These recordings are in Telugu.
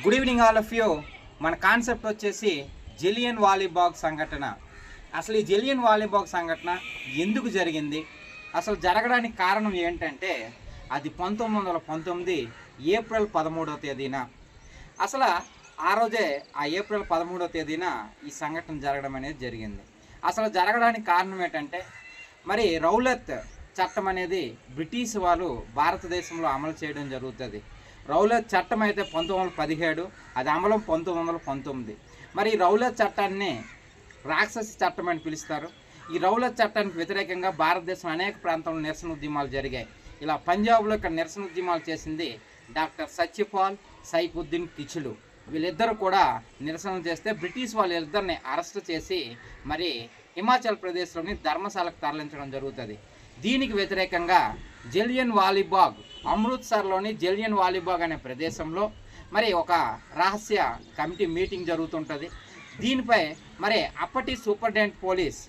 Good evening all of you. మన కాన్సెప్ట్ వచ్చేసి జలియన్ వాలీబాగ్ సంఘటన. అసలు ఈ జలియన్ వాలీబాగ్ సంఘటన ఎందుకు జరిగింది, అసలు జరగడానికి కారణం ఏంటంటే అది 1919 ఏప్రిల్ 13వ తేదీన. అసలు ఆ రోజే ఆ ఏప్రిల్ 13వ తేదీన ఈ సంఘటన జరగడం అనేది జరిగింది. అసలు జరగడానికి కారణం ఏంటంటే మరి రౌలత్ చట్టం అనేది బ్రిటిష్ వాళ్ళు భారతదేశంలో అమలు చేయడం జరుగుతుంది. రౌలత్ చట్టం అయితే 1917, అది అమలం 1919. మరి ఈ రౌలత్ చట్టాన్ని రాక్షస చట్టం అని పిలుస్తారు. ఈ రౌలత్ చట్టానికి వ్యతిరేకంగా భారతదేశం అనేక ప్రాంతాల్లో నిరసన ఉద్యమాలు జరిగాయి. ఇలా పంజాబ్లో ఇక్కడ నిరసన ఉద్యమాలు చేసింది డాక్టర్ సత్యపాల్, సైఫుద్దీన్ కిచ్లు. వీళ్ళిద్దరూ కూడా నిరసన చేస్తే బ్రిటిష్ వాళ్ళు ఇద్దరిని అరెస్ట్ చేసి మరి హిమాచల్ ప్రదేశ్లోని ధర్మశాలకు తరలించడం జరుగుతుంది. దీనికి వ్యతిరేకంగా జలియన్ వాలీబాగ్, అమృత్సర్లోని జలియన్ వాలీబాగ్ అనే ప్రదేశంలో మరి ఒక రహస్య కమిటీ మీటింగ్ జరుగుతుంటుంది. దీనిపై మరి అప్పటి సూపరింటెండెంట్ పోలీస్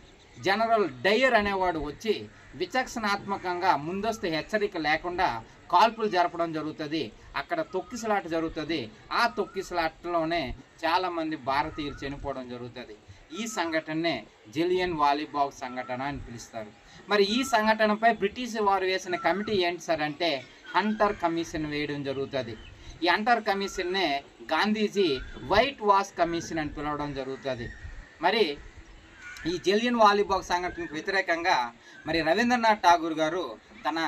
జనరల్ డయ్యర్ అనేవాడు వచ్చి విచక్షణాత్మకంగా ముందస్తు హెచ్చరిక లేకుండా కాల్పులు జరపడం జరుగుతుంది. అక్కడ తొక్కిసలాట జరుగుతుంది. ఆ తొక్కిసలాటలోనే చాలామంది భారతీయులు చనిపోవడం జరుగుతుంది. ఈ సంఘటననే జలియన్ వాలీబాగ్ సంఘటన అని పిలుస్తారు. మరి ఈ సంఘటనపై బ్రిటిష్ వారు వేసిన కమిటీ ఏంటి సార్ అంటే హంటర్ కమిషన్ వేయడం జరుగుతుంది. ఈ హంటర్ కమిషన్నే గాంధీజీ వైట్ వాష్ కమిషన్ అని పిలవడం జరుగుతుంది. మరి ఈ జలియన్ వాలీబాగ్ సంఘటనకు వ్యతిరేకంగా మరి రవీంద్రనాథ్ ఠాగూర్ గారు తన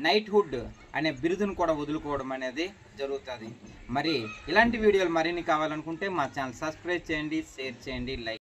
నైట్హుడ్ అనే బిరుదును కూడా వదులుకోవడం అనేది జరుగుతుంది. మరి ఇలాంటి వీడియోలు మరిన్ని కావాలనుకుంటే మా ఛానల్ సబ్స్క్రైబ్ చేయండి, షేర్ చేయండి, లైక్